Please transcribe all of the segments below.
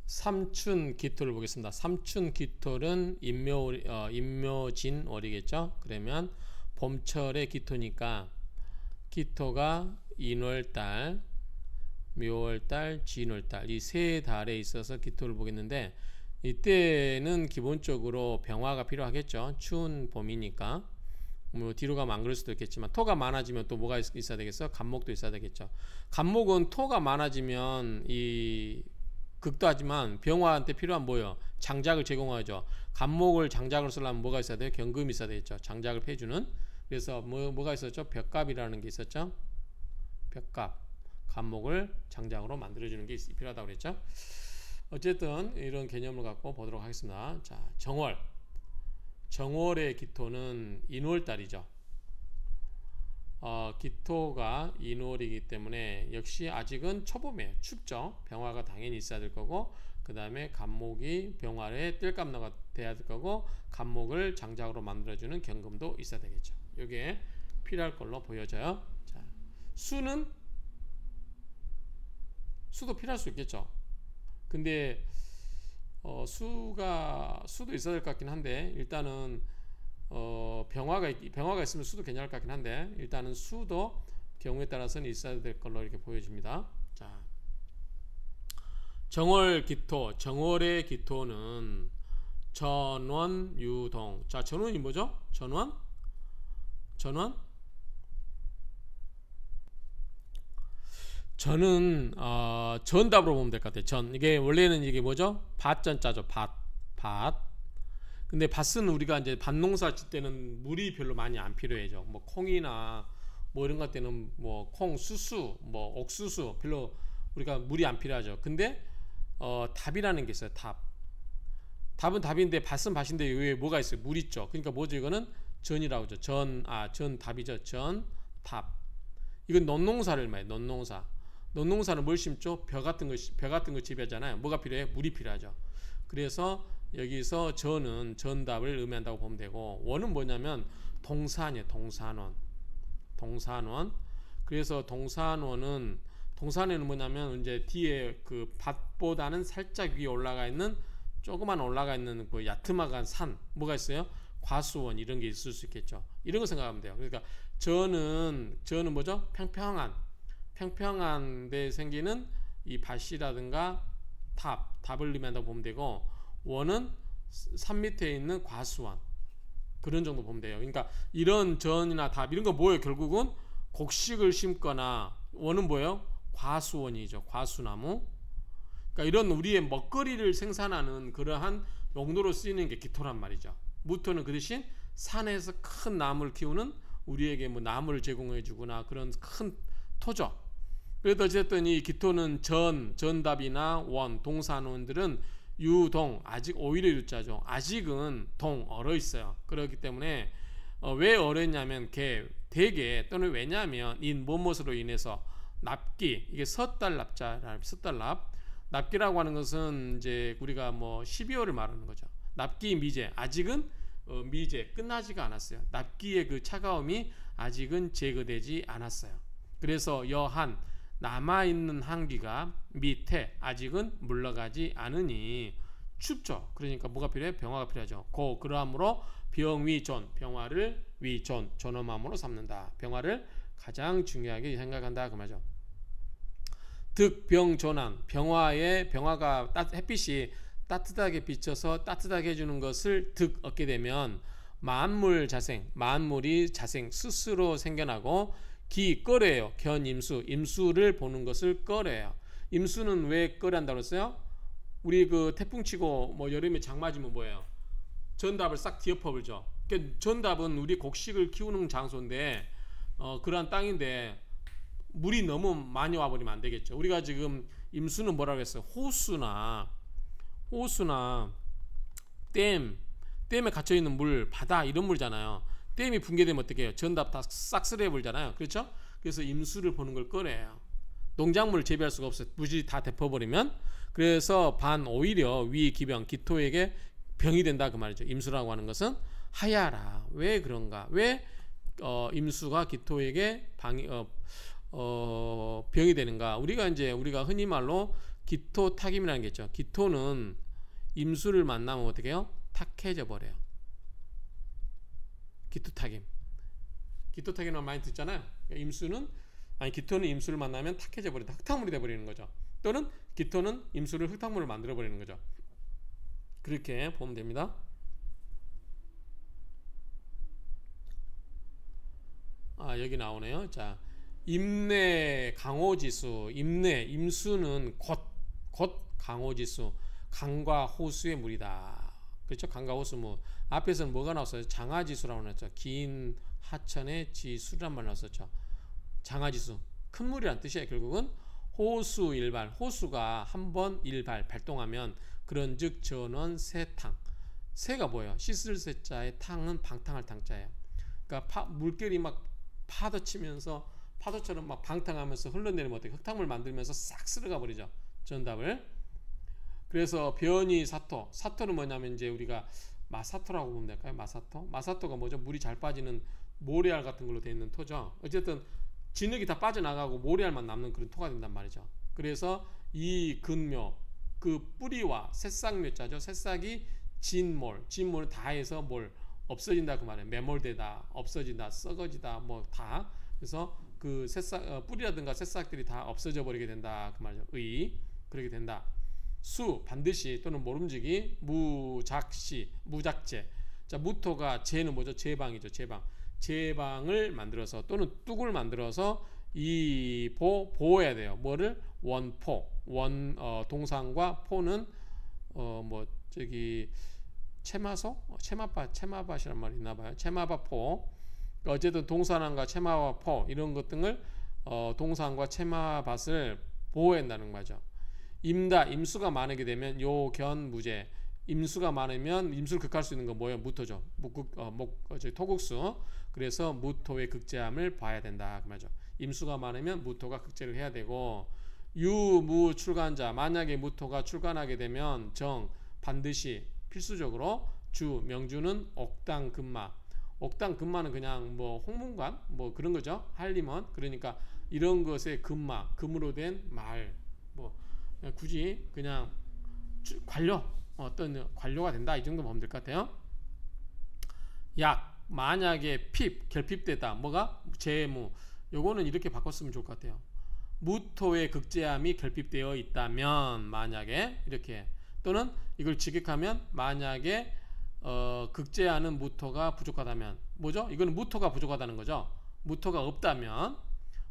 삼춘 기토를 보겠습니다. 삼춘 기토는 임묘진월이겠죠. 그러면 봄철의 기토니까 기토가 인월달, 묘월달, 진월달 이 세 달에 있어서 기토를 보겠는데, 이때는 기본적으로 병화가 필요하겠죠. 추운 봄이니까. 뭐 뒤로 가면 안 그럴 수도 있겠지만, 토가 많아지면 또 뭐가 있어야 되겠어? 간목도 있어야 되겠죠. 간목은 토가 많아지면 이 극도하지만 병화한테 필요한 뭐예요? 장작을 제공하죠. 간목을 장작으로 쓰려면 뭐가 있어야 돼요? 경금이 있어야 되겠죠. 장작을 패주는. 그래서 뭐가 있었죠? 벽갑이라는 게 있었죠. 벽갑. 간목을 장작으로 만들어주는 게 필요하다고 그랬죠. 어쨌든 이런 개념을 갖고 보도록 하겠습니다. 자, 정월. 정월의 기토는 인월달이죠. 기토가 인월이기 때문에 역시 아직은 초봄에 춥죠. 병화가 당연히 있어야 될 거고, 그 다음에 간목이 병화에 뜰감로가 돼야 될 거고, 간목을 장작으로 만들어주는 경금도 있어야 되겠죠. 이게 필요할 걸로 보여져요. 자, 수도 필요할 수 있겠죠. 근데 수도 있어야 될 것 같긴 한데, 일단은 병화가 있으면 수도 괜찮을 것 같긴 한데, 일단은 수도 경우에 따라서는 있어야 될 걸로 이렇게 보여집니다. 자, 정월 기토, 정월의 기토는 전원 유동. 자, 전원이 뭐죠? 전원 전은 전답으로 보면 될 것 같아요. 이게 원래는 이게 뭐죠? 밭전자죠. 밭. 근데 밭은 우리가 이제 밭농사 짓 때는 물이 별로 많이 안 필요해죠. 뭐 콩이나 뭐 이런 것 때는 뭐 콩, 수수, 뭐 옥수수 별로 우리가 물이 안 필요하죠. 근데 답이라는 게 있어요. 답은 답인데 밭은 밭인데 왜 뭐가 있어요? 물 있죠. 그러니까 뭐죠? 이거는 전이라고 하죠. 전답이죠. 답. 이건 논농사를 말해요. 논농사는 뭘 심죠? 벼 같은 거 재배하잖아요. 뭐가 필요해? 물이 필요하죠. 그래서 여기서 전은 전답을 의미한다고 보면 되고, 원은 뭐냐면 동산이에요. 동산원. 그래서 동산에는 뭐냐면 이제 뒤에 그 밭보다는 살짝 위에 올라가 있는 그 야트막한 산, 뭐가 있어요? 과수원 이런 게 있을 수 있겠죠. 이런 거 생각하면 돼요. 그러니까 저는 뭐죠? 평평한 데 생기는 이 밭이라든가 답을 의미한다고 보면 되고, 원은 산 밑에 있는 과수원, 그런 정도 보면 돼요. 그러니까 이런 전이나 답 이런 거 뭐예요? 결국은 곡식을 심거나, 원은 뭐예요? 과수원이죠. 과수나무. 그러니까 이런 우리의 먹거리를 생산하는 그러한 용도로 쓰이는 게 기토란 말이죠. 무토는 그 대신 산에서 큰 나무를 키우는, 우리에게 뭐 나무를 제공해 주거나 그런 큰 토죠. 그래도 어쨌든 이 기토는 전답이나 원, 동산원들은 유동, 아직 오히려 유자죠. 아직은 동, 얼어 있어요. 그렇기 때문에 왜 얼어 있냐면 대개 또는 왜냐하면 뭐뭇으로 인해서 납기, 이게 납기라고 하는 것은 이제 우리가 뭐 12월을 말하는 거죠. 납기 미제, 아직은 미제 끝나지가 않았어요. 납기의 그 차가움이 아직은 제거되지 않았어요. 그래서 여한, 남아있는 한기가 밑에 아직은 물러가지 않으니 춥죠. 그러니까 뭐가 필요해? 병화가 필요하죠. 그러므로 병화를 존엄함으로 삼는다. 병화를 가장 중요하게 생각한다 그 말이죠. 득병존한, 병화가 햇빛이 따뜻하게 비쳐서 따뜻하게 해주는 것을 얻게 되면 만물이 자생 스스로 생겨나고, 꺼려요. 임수를 보는 것을 꺼려요. 임수는 왜 꺼려한다고 했어요? 우리 그 태풍 치고 뭐 여름에 장 맞으면 뭐예요? 전답을 싹 뒤엎어버리죠. 그러니까 전답은 우리 곡식을 키우는 장소인데, 그러한 땅인데 물이 너무 많이 와버리면 안 되겠죠. 우리가 지금 임수는 뭐라고 했어요? 호수나 댐에 갇혀있는 물, 바다 이런 물잖아요. 댐이 붕괴되면 어떻게 해요? 전답 다 싹쓸이해 버리잖아요. 그렇죠? 그래서 임수를 보는 걸 꺼려요. 농작물을 재배할 수가 없어요. 무지 다 데퍼버리면. 그래서 오히려 기토에게 병이 된다 그 말이죠. 임수라고 하는 것은 하야라. 왜 그런가? 왜 임수가 기토에게 병이 되는가? 우리가 흔히 말로 기토탁임이라는 게 있죠. 기토는 임수를 만나면 어떻게 해요? 탁해져 버려요. 기토탁임. 기토탁임을 많이 듣잖아요. 기토는 임수를 만나면 탁해져 버린다. 흙탕물이 돼 버리는 거죠. 또는 기토는 임수를 흙탕물을 만들어 버리는 거죠. 그렇게 보면 됩니다. 여기 나오네요. 자, 임내 강호지수. 임수는 곧 강호지수. 강과 호수의 물이다. 그렇죠? 강과 호수 물. 앞에서는 뭐가 나왔어요? 장하지수라고 나왔죠. 긴 하천의 지수란 말 나왔었죠. 장하지수. 큰 물이란 뜻이에요. 결국은 호수 일발. 호수가 한번 일발 발동하면 그런즉 전원 세탕. 세가 뭐예요? 씻을 세자의 탕은 방탕할 탕자예요. 그러니까 물결이 막 파도치면서 파도처럼 막 방탕하면서 흘러내리면 어떻게 흙탕물 만들면서 싹 쓸어가 버리죠. 정답을. 그래서 변이 사토. 사토는 뭐냐면 이제 우리가 마사토라고 보면 될까요? 마사토가 뭐죠? 물이 잘 빠지는 모래알 같은 걸로 되어 있는 토죠. 어쨌든 진흙이 다 빠져나가고 모래알만 남는 그런 토가 된단 말이죠. 그래서 이 근묘, 그 뿌리와 새싹묘자죠. 새싹이 진몰을 다 해서 뭘 없어진다 그 말이에요. 매몰되다, 없어진다, 썩어지다, 뭐 다. 그래서 그 새싹 뿌리라든가 새싹들이 다 없어져 버리게 된다 그 말이죠. 그렇게 된다. 수 반드시 또는 모름지기 무작재. 자, 무토가 재는 뭐죠? 제방이죠. 제방을 만들어서 또는 뚝을 만들어서 이 보호해야 돼요. 뭐를? 원포. 동상과 포는 채마밭이란 말이 있나봐요. 채마밭포. 어쨌든 동산항과 채마밭포 이런 것 등을 동산과 채마밭을 보호한다는 거죠. 임수가 많게 되면 요견무제. 임수가 많으면 임수를 극할 수 있는 건 뭐예요? 무토죠. 토국수. 그래서 무토의 극제함을 봐야 된다 그 말이죠. 임수가 많으면 무토가 극제를 해야 되고, 유무 출간자. 만약에 무토가 출간하게 되면 반드시 필수적으로 명주는 옥당근마. 옥당근마는 그냥 홍문관 그런 거죠. 한림원. 그러니까 이런 것의 금으로 된 말. 굳이 그냥 어떤 관료가 된다 이 정도 보면 될 것 같아요. 약. 만약에 결핍되다. 뭐가? 재무. 요거는 이렇게 바꿨으면 좋을 것 같아요. 무토의 극제함이 결핍되어 있다면, 만약에 이렇게, 또는 이걸 직역하면 만약에 극제하는 무토가 부족하다면, 뭐죠? 이거는 무토가 부족하다는 거죠. 무토가 없다면,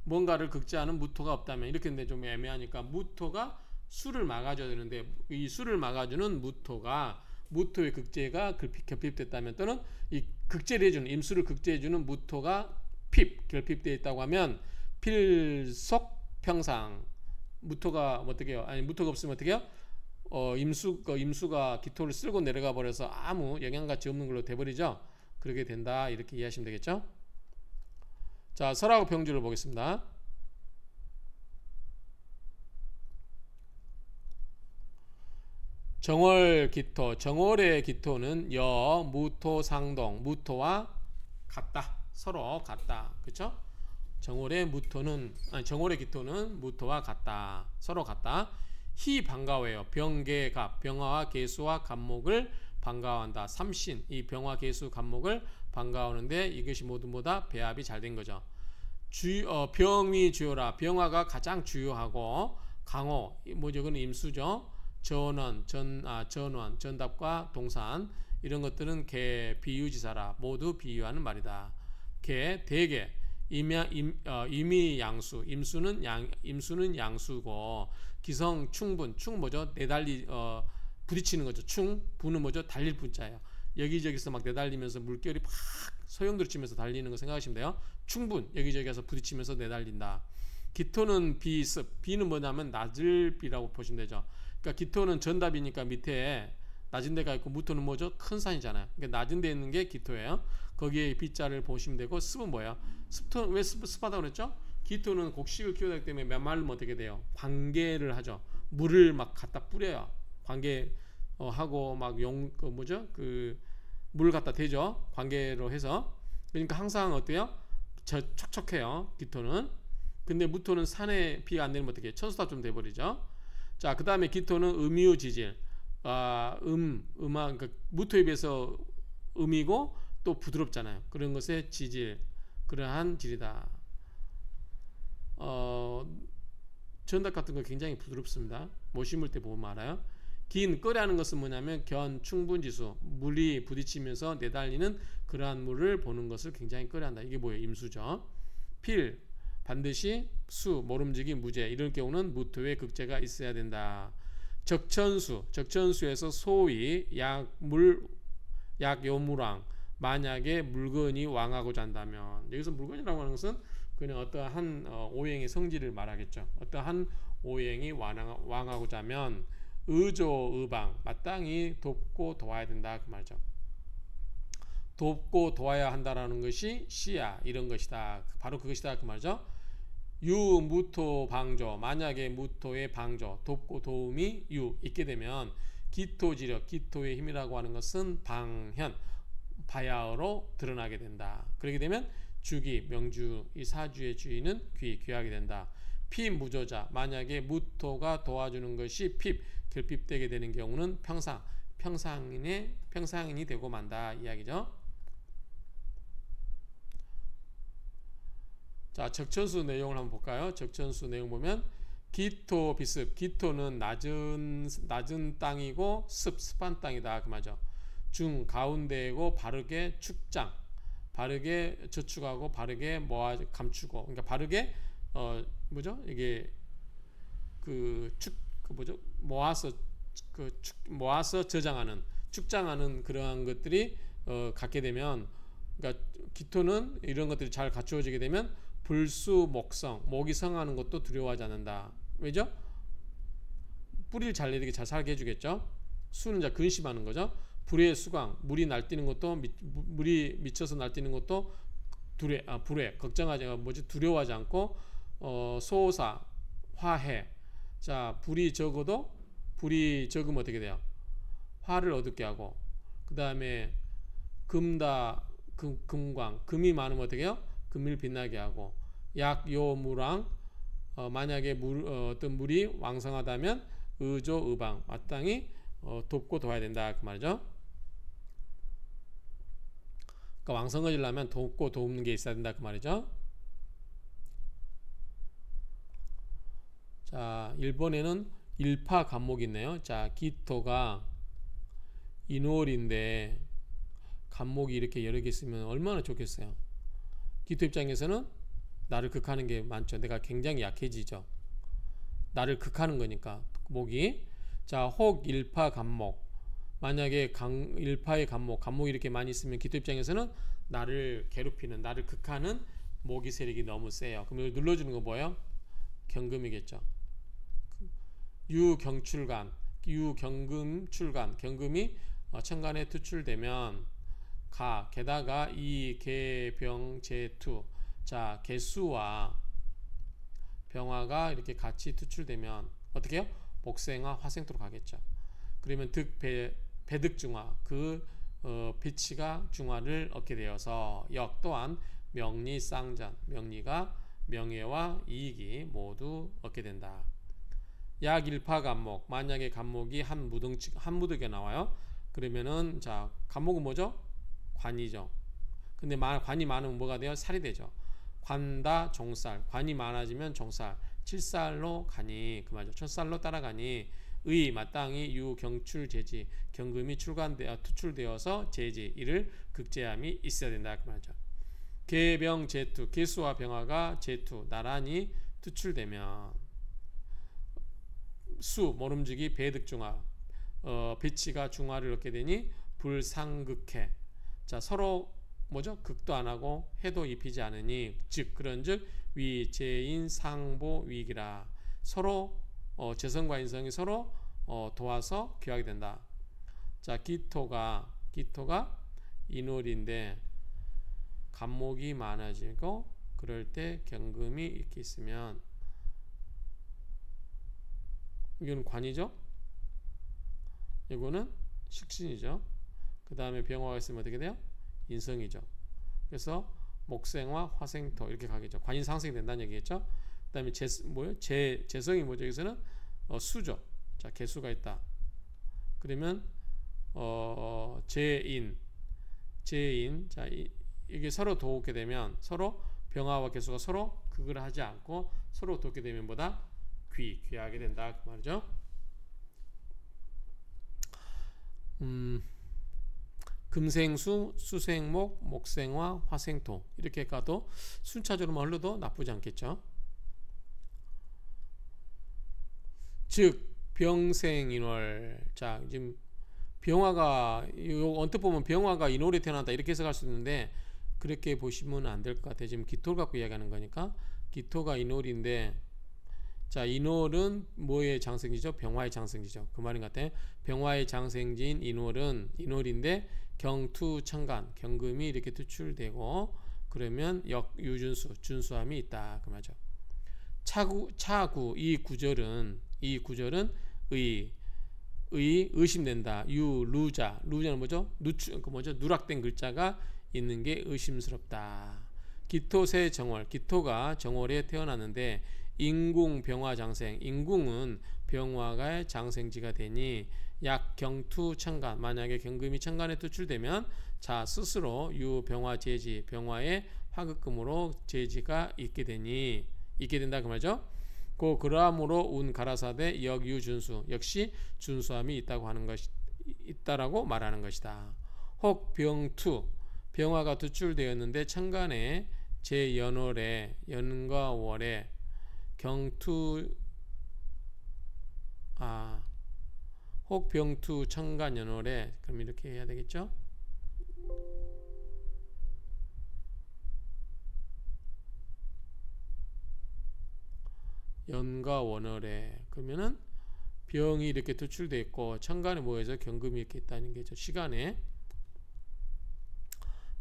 뭔가를 극제하는 무토가 없다면, 이렇게 했는데 좀 애매하니까 무토가 수를 막아줘야 되는데, 이 수를 막아주는 무토의 극제가 결핍됐다면, 또는 이 극제를 해주는, 임수를 극제해주는 무토가 결핍되어 있다고 하면 필속평상. 무토가 어떻게 해요? 무토가 없으면 어떻게 해요? 임수가 기토를 쓸고 내려가 버려서 아무 영향가치 없는 걸로 돼버리죠. 그렇게 된다 이렇게 이해하시면 되겠죠. 자, 설하고 병주를 보겠습니다. 정월기토. 정월의 기토는 무토상동. 무토와 같다. 서로 같다. 그렇죠? 정월의 기토는 무토와 같다. 서로 같다. 희 반가워요. 병계갑. 병화와 계수와 갑목을 반가워한다. 삼신. 이 병화, 계수, 갑목을 반가워하는데 이것이 모두 배합이 잘 된 거죠. 병이 주요라. 병화가 가장 주요하고, 강호. 이거는 임수죠. 전원, 전답과 동산. 이런 것들은 비유지사라. 모두 비유하는 말이다. 대개. 임이양수. 임수는 양수고, 기성 충분. 충 뭐죠? 부딪히는 거죠. 부는 뭐죠? 달릴 분자예요. 여기저기서 막 내달리면서 물결이 팍 소용돌이 치면서 달리는 거 생각하시면 돼요. 충분. 여기저기서 부딪히면서 내달린다. 기토는 비습. 비는 뭐냐면 낮을 비라고 보시면 되죠. 그러니까 기토는 전답이니까 밑에 낮은 데가 있고, 무토는 뭐죠? 큰 산이잖아요. 그러니까 낮은 데 있는 게 기토예요. 거기에 비자를 보시면 되고, 습은 뭐예요? 왜 습하다고 그랬죠? 기토는 곡식을 키우다 보기 때문에 메말르면 어떻게 돼요? 관계를 하죠. 물을 막 갖다 뿌려요. 하고 막 물 갖다 대죠. 관계로 해서. 그러니까 항상 어때요? 촉촉해요. 기토는. 근데 무토는 산에 비가 안 내리면 어떻게 해요? 천수답 좀 돼버리죠. 자, 그 다음에 기토는 음이의 지질. 음악, 그러니까 무토에 비해서 음이고 또 부드럽잖아요. 그런 것의 지질, 그러한 질이다. 전닭 같은 거 굉장히 부드럽습니다. 못 심을 때 보면 알아요. 긴 끓이라는 것은 뭐냐면 견 충분지수, 물이 부딪히면서 내달리는 그러한 물을 보는 것을 굉장히 끓여한다. 이게 뭐예요? 임수죠. 필, 반드시 수, 모름지기, 무제, 이럴 경우는 무토의 극제가 있어야 된다. 적천수, 적천수에서 소위 약요무랑, 만약에 물건이 왕하고자 한다면, 여기서 물건이라고 하는 것은 그냥 어떠한 오행의 성질을 말하겠죠. 어떠한 오행이 왕하고자 하면 의조의방, 마땅히 돕고 도와야 된다 그 말이죠. 돕고 도와야 한다라는 것이 시야, 이런 것이다. 바로 그것이다 그 말이죠. 유무토 방조, 만약에 무토의 방조, 돕고 도움이 있게 되면 기토지력, 기토의 힘이라고 하는 것은 방현, 바야흐로 드러나게 된다. 그렇게 되면 주기, 명주, 이 사주의 주인은 귀하게 된다. 피무조자, 만약에 무토가 도와주는 것이 결핍되게 되는 경우는 평상인이 되고 만다 이야기죠. 자, 적천수 내용을 한번 볼까요? 적천수 내용 보면 기토 비습, 기토는 낮은 땅이고 습한 땅이다 그 말이죠. 중 가운데이고 바르게 축장, 바르게 저축하고 바르게 감추고, 그러니까 바르게 이게 모아서 저장하는, 축장하는 그러한 것들이 갖게 되면, 그러니까 기토는 이런 것들이 잘 갖추어지게 되면 불수 목성, 목이 성하는 것도 두려워하지 않는다. 왜죠? 뿌리를 잘 내리게 잘 살게 해주겠죠. 수는 이제 근심하는 거죠. 불의 수강, 물이 날뛰는 것도, 물이 미쳐서 날뛰는 것도 두려워하지 않고, 소사, 화해. 자, 불이 적으면 어떻게 돼요? 화를 얻게 하고, 그 다음에 금광, 금이 많으면 어떻게 해요? 금을 빛나게 하고, 약요무랑, 만약에 어떤 물이 왕성하다면 의조의방, 마땅히 돕고 도와야 된다 그 말이죠. 그러니까 왕성해지려면 돕고 돕는 게 있어야 된다 그 말이죠. 자, 1번에는 일파 간목이 있네요. 자, 기토가 인월인데 간목이 이렇게 여러 개 있으면 얼마나 좋겠어요. 기토 입장에서는 나를 극하는 게 많죠. 내가 굉장히 약해지죠. 나를 극하는 거니까 목이. 자, 혹 일파 간목, 만약에 일파의 간목이 이렇게 많이 있으면 기토 입장에서는 나를 괴롭히는, 나를 극하는 모기 세력이 너무 세요. 그럼 이걸 눌러주는 거 뭐예요? 경금이겠죠. 유경출간, 유경금출간, 경금이 천간에 투출되면 게다가 이 개병제투, 자, 개수와 병화가 이렇게 같이 투출되면 어떻게 해요? 복생화, 화생토로 가겠죠. 그러면 배득중화, 비치가 중화를 얻게 되어서 또한 명리쌍전, 명리가 명예와 이익이 모두 얻게 된다. 약일파 간목, 만약에 간목이 한 무더기가 나와요. 그러면은, 자, 간목은 뭐죠? 관이죠. 근데 관이 많으면 뭐가 돼요? 살이 되죠. 관다 종살, 관이 많아지면 종살, 칠살로 가니 그 말이죠. 첫살로 따라가니 의 마땅히 유경출 제지, 경금이 투출되어서 제지, 이를 극제함이 있어야 된다 그 말이죠. 개병 제투, 개수와 병화가 제투 나란히 투출되면 모름지기 배득중화, 배치가 중화를 얻게 되니 불상극해. 자, 서로 뭐죠? 극도 안 하고 해도 입히지 않으니, 즉 그런즉 위재인 상보 위기라. 서로 재성과 인성이 서로 도와서 귀하게 된다. 자, 기토가 인월인데 간목이 많아지고 그럴 때 경금이 이렇게 있으면, 이거는 관이죠. 이거는 식신이죠. 그 다음에 병화가 있으면 어떻게 돼요? 인성이죠. 그래서 목생화, 화생토 이렇게 가겠죠. 관이 상승이 된다는 얘기겠죠. 그 다음에 재성이 뭐죠? 여기서는 수죠. 자, 개수가 있다. 그러면 제인. 자, 이게 서로 돕게 되면 서로 병화와 개수가 서로 그걸 하지 않고 서로 돕게 되면 뭐다? 귀하게 된다 그 말이죠. 금생수, 수생목, 목생화, 화생토 이렇게 가도 순차적으로만 흘러도 나쁘지 않겠죠. 즉 병생인월. 자, 지금 병화가 언뜻 보면 병화가 인월에 태어난다 이렇게 해석할 수 있는데 그렇게 보시면 안 될 것 같아요. 지금 기토를 갖고 이야기하는 거니까 기토가 인월인데, 자, 인월은 뭐의 장생지죠? 병화의 장생지죠. 그 말인 것 같아요. 병화의 장생지인 인월인데 경투천간 경금이 이렇게 투출되고 그러면 역유준수 준수함이 있다 그 말이죠. 차구 이 구절은 의심된다. 루자는 뭐죠? 누락된 글자가 있는 게 의심스럽다. 기토세 정월, 기토가 정월에 태어났는데 인궁 병화 장생, 인궁은 병화가 장생지가 되니 약 경투 천간, 만약에 경금이 천간에 투출되면 자 스스로 유병화 제지, 병화의 화극금으로 제지가 있게 된다 그 말이죠. 그러함으로 운 가라사대 역유준수, 역시 준수함이 있다고 하는 것이 있다라고 말하는 것이다. 혹 병투, 병화가 투출되었는데 천간에 제연월에 연과 월에 혹 병투 천간 연월에, 그럼 이렇게 해야 되겠죠? 연과 원월에, 그러면은 병이 이렇게 투출되어 있고 천간에 뭐해서 경금이 이렇게 있다는 게죠. 시간에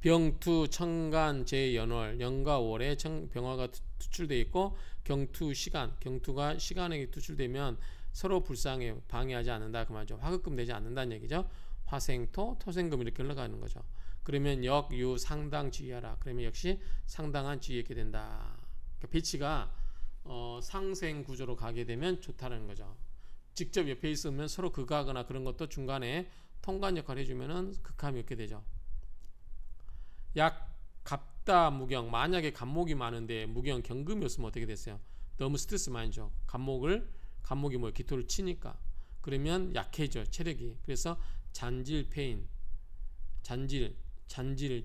병투 천간 제연월, 연과 월에 병화가 투출되어 있고 경투가 시간에 투출되면 서로 불상해 방해하지 않는다 그 말이죠. 화극금 되지 않는다는 얘기죠. 화생토, 토생금 이렇게 흘러가는 거죠. 그러면 역유 상당 지위하라. 그러면 역시 상당한 지위에 있게 된다. 그러니까 배치가 상생 구조로 가게 되면 좋다는 거죠. 직접 옆에 있으면 서로 극하거나 그런 것도 중간에 통관 역할을 해주면은 극함이 없게 되죠. 약 갑다 무경, 만약에 갑목이 많은데 무경 경금이 없으면 어떻게 됐어요? 너무 스트레스 많이 줘. 갑목이 뭐예요? 기토를 치니까. 그러면 약해져 체력이. 그래서 잔질 페인,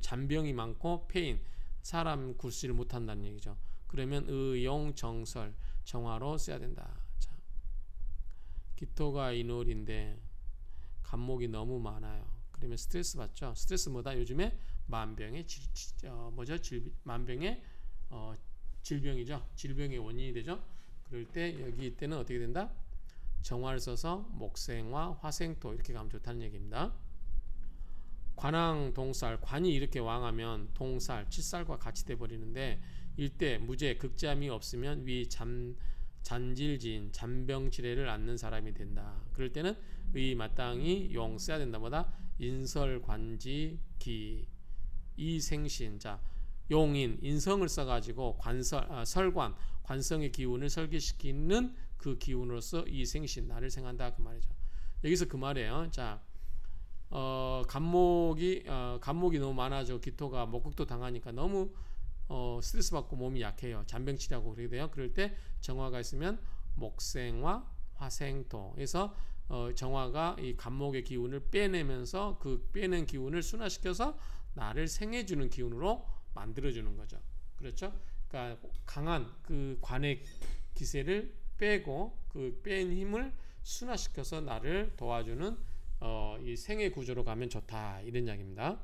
잔병이 많고 페인, 사람 굴씨를 못한다는 얘기죠. 그러면 의용 정설, 정화로 써야 된다. 자, 기토가 인월인데 갑목이 너무 많아요. 그러면 스트레스 받죠. 스트레스 뭐다? 요즘에 만병의 질병이죠. 질병의 원인이 되죠. 그럴 때 여기 이때는 어떻게 된다? 정화를 써서 목생화, 화생토 이렇게 가면 좋다는 얘기입니다. 관왕 동살, 관이 이렇게 왕하면 동살, 칠살과 같이 돼 버리는데 일대 무죄, 극잠이 없으면 위 잔질진, 잔병치레를 앓는 사람이 된다. 그럴 때는 의 마땅히 용 써야 된다. 뭐다? 인설관지기 이생신. 자, 용인 인성을 써가지고 설관 관성의 기운을 설계시키는 그 기운으로서 이생신 나를 생한다 그 말이죠. 여기서 그 말이에요. 자, 간목이 너무 많아져 기토가 목극도 당하니까 너무 스트레스 받고 몸이 약해요. 잔병치레하고 그러게 돼요. 그럴 때 정화가 있으면 목생화, 화생토. 그래서 정화가 이 간목의 기운을 빼내면서 그 빼낸 기운을 순화시켜서 나를 생해주는 기운으로 만들어주는 거죠. 그렇죠? 그러니까 강한 그 관의 기세를 빼고 그 뺀 힘을 순화시켜서 나를 도와주는 이 생의 구조로 가면 좋다 이런 이야기입니다.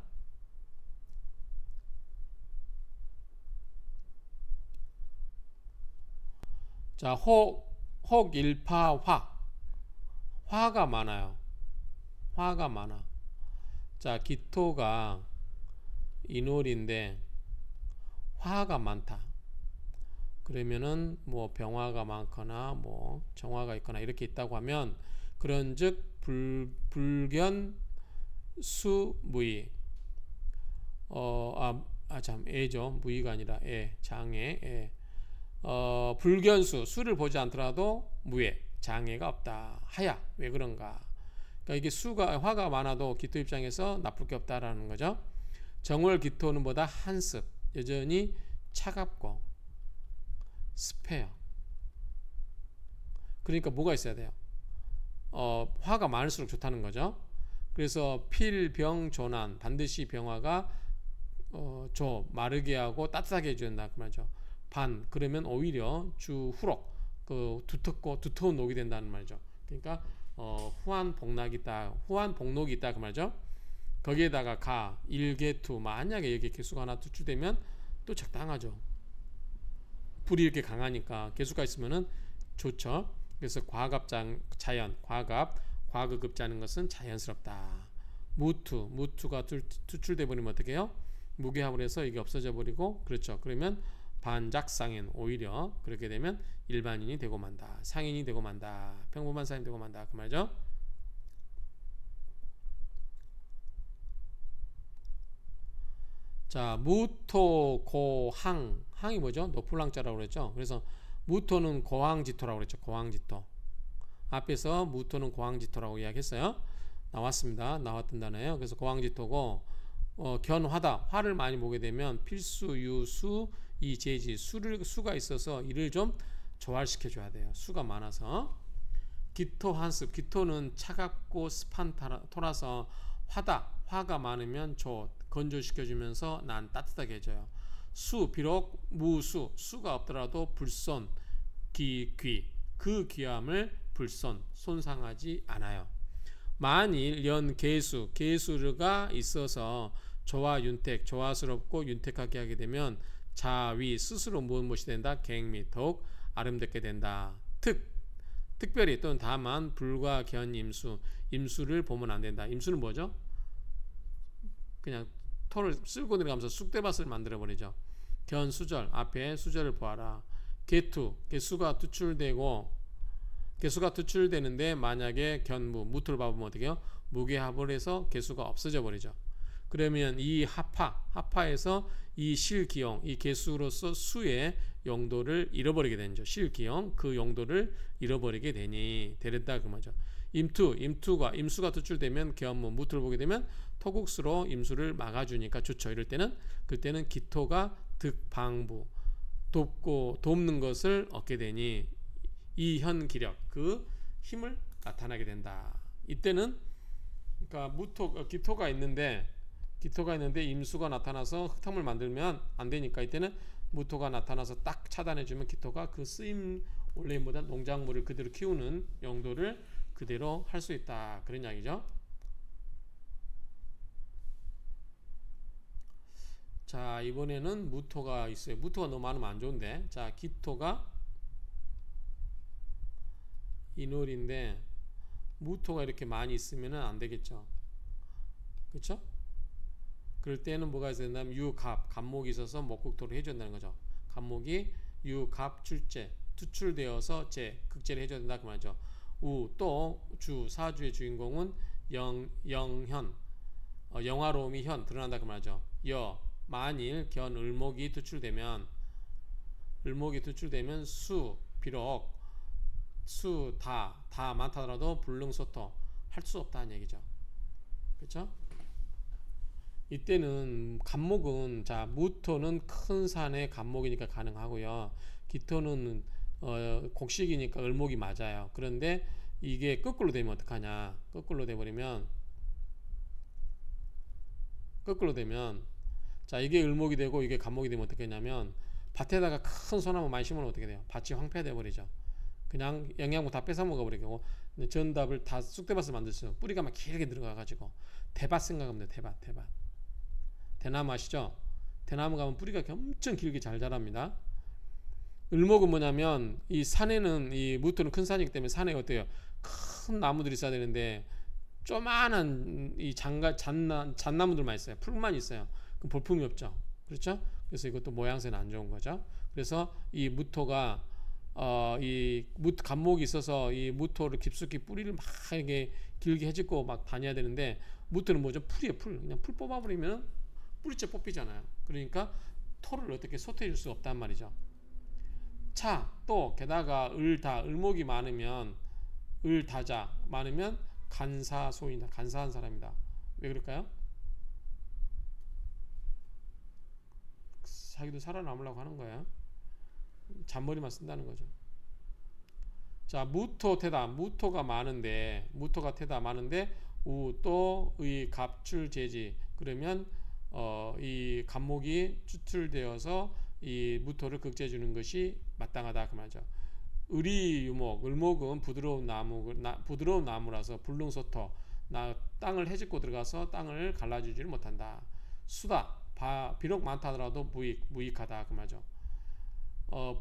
자, 혹일파화, 화가 많아요. 화가 많아. 자, 기토가 인월인데 화가 많다. 그러면은 뭐 병화가 많거나 뭐 정화가 있거나 이렇게 있다고 하면 그런즉 불견 수무의 애죠. 무의가 아니라 장애. 불견수 수를 보지 않더라도 무예. 장애가 없다. 하야 왜 그런가? 그러니까 이게 화가 많아도 기토 입장에서 나쁠 게 없다라는 거죠. 정월 기토는 보다 한습, 여전히 차갑고 습해요. 그러니까 뭐가 있어야 돼요? 화가 많을수록 좋다는 거죠. 그래서 필병조난, 반드시 병화가 마르게 하고 따뜻하게 해줘야 된다 그 말이죠. 그러면 오히려 주후록 두터운 녹이 된다는 말이죠. 그러니까 후한복록이 있다 그 말이죠. 거기에다가 일개투, 만약에 여기 개수가 하나 투출되면 또 적당하죠. 불이 이렇게 강하니까 개수가 있으면은 좋죠. 그래서 과거급자는 것은 자연스럽다. 무투가 투출돼 버리면 어떻게 해요? 무게합을 해서 이게 없어져 버리고, 그렇죠. 그러면 반작상인, 오히려 그렇게 되면 일반인이 되고 만다, 상인이 되고 만다, 평범한 사람이 되고 만다 그 말이죠. 자, 무토고항, 항이 뭐죠? 높을 항자라고 그랬죠. 그래서 무토는 고항지토라고 그랬죠. 고항지토. 앞에서 무토는 고항지토라고 이야기했어요. 나왔던 단어예요. 그래서 고항지토고, 견화다, 화를 많이 보게 되면 필수, 유수, 이재지, 수가 있어서 이를 좀 조활시켜 줘야 돼요. 수가 많아서. 기토 한습, 기토는 차갑고 습한 토라서 화가 많으면 건조시켜 주면서 난 따뜻하게 해줘요. 비록 수가 없더라도 불손, 그 귀함을 손상하지 않아요. 만일 개수가 있어서 조화스럽고 윤택하게 하게 되면 자위, 스스로 무엇이 된다? 갱미, 더욱 아름답게 된다. 특별히 또는 다만 불과 임수를 보면 안 된다. 임수는 뭐죠? 그냥 토를 쓸고 내려가면서 쑥대밭을 만들어 버리죠. 수절, 앞에 수절을 보아라. 개수가 투출되는데 만약에 무토를 봐보면 어떻게 해요? 무게합을 해서 개수가 없어져 버리죠. 그러면 이 하파에서 이 실기용, 이 개수로서 수의 용도를 잃어버리게 되죠. 실기용, 그 용도를 잃어버리게 되렸다 그 말이죠. 임수가 투출되면 무토를 보게 되면 토국수로 임수를 막아주니까 좋죠. 그때는 기토가 득방부, 돕는 것을 얻게 되니 이현기력, 그 힘을 나타나게 된다. 이때는 그러니까 기토가 있는데 임수가 나타나서 흙탕물 만들면 안 되니까 이때는 무토가 나타나서 딱 차단해주면 기토가 그 쓰임 원래보다 농작물을 그대로 키우는 용도를 그대로 할 수 있다. 그런 이야기죠. 자, 이번에는 무토가 있어요. 무토가 너무 많으면 안 좋은데, 자, 기토가 인월인데 무토가 이렇게 많이 있으면 안 되겠죠. 그렇죠? 그럴 때는 뭐가 있어야 된다면 갑목이 있어서 목국토를 해준다는 거죠. 갑목이 투출되어서 극제를 해줘야 된다 그 말이죠. 또 사주의 주인공은 영현, 영화로움이 드러난다 그 말이죠. 만일 을목이 투출되면 비록 다 많다더라도 불능소토 할 수 없다는 얘기죠. 그렇죠? 이때는 갑목은, 무토는 큰 산의 갑목이니까 가능하고요. 기토는 곡식이니까 을목이 맞아요. 그런데 이게 거꾸로 되면 어떡하냐? 거꾸로 되면 자, 이게 을목이 되고 이게 갑목이 되면 어떻게 되냐면 밭에다가 큰 소나무 많이 심으면 어떻게 돼요? 밭이 황폐돼 버리죠. 그냥 영양분 다 뺏어 먹어 버리고 전답을 다 쑥대밭을 만들었어요. 뿌리가 막 길게 들어가 가지고 대밭 생각하면 돼요. 대밭. 대나무 아시죠? 대나무 가면 뿌리가 엄청 길게 잘 자랍니다. 을목은 뭐냐면 이 산에는, 이 무토는 큰 산이기 때문에 산에 어때요? 큰 나무들이 있어야 되는데 조만한 이 잣나무들만 있어요. 풀만 있어요. 그럼 볼품이 없죠. 그렇죠? 그래서 이것도 모양새는 안 좋은 거죠. 그래서 이 무토가 갑목이 있어서 이 무토를 깊숙이 뿌리를 막 이렇게 길게 해짓고 막 다녀야 되는데, 무토는 뭐죠? 풀이에요. 그냥 풀 뽑아버리면 뿌리째 뽑히잖아요. 그러니까 토를 어떻게 소토해 줄 수가 없단 말이죠. 또 게다가 을목이 많으면 을 다자 많으면 간사소이다. 간사한 사람이다. 왜 그럴까요? 자기도 살아남으려고 하는 거야. 잔머리만 쓴다는 거죠. 자, 무토 태다. 무토가 많은데 무토가 태다 많은데 우또의 갑출제지. 그러면 이 갑목이 추출되어서 이 무토를 극제해 주는 것이 마땅하다 그 말이죠. 을이유목, 을목은 부드러운 나무라서 불능소토, 땅을 헤집고 들어가서 땅을 갈라주지를 못한다. 수다, 비록 많다 하더라도 무익하다 그 말이죠.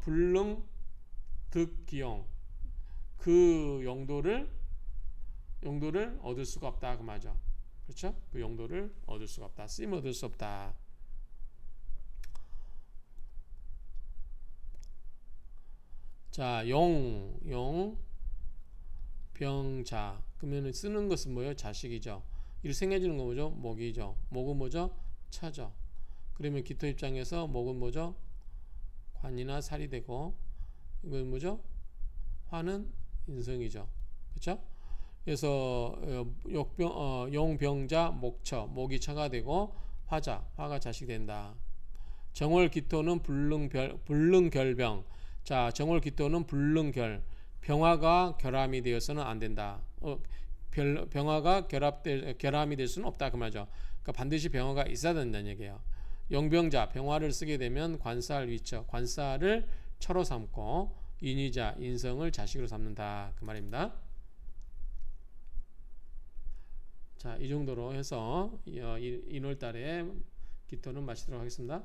불능 득기용, 그 용도를 얻을 수가 없다 그 말이죠. 그렇죠? 그 용도를 얻을 수가 없다. 쓰임 얻을 수 없다. 자, 병자. 그러면 쓰는 것은 뭐예요? 자식이죠. 이를 생겨주는 건 뭐죠? 목이죠. 목은 뭐죠? 차죠. 그러면 기토 입장에서 목은 뭐죠? 관이나 살이 되고, 이건 뭐죠? 화는 인성이죠. 그렇죠? 그래서 용병자 목처, 목이 처가 되고 화가 자식이 된다. 정월기토는 불능결병. 자, 정월기토는 불능결. 병화가 결함이 되어서는 안 된다. 병화가 결함이 될 수는 없다 그 말이죠. 그러니까 반드시 병화가 있어야 된다는 얘기예요. 용병자, 병화를 쓰게 되면 관사를 위쳐, 관사를 처로 삼고 인위자, 인성을 자식으로 삼는다 그 말입니다. 자, 이 정도로 해서 인월달에 기토는 마치도록 하겠습니다.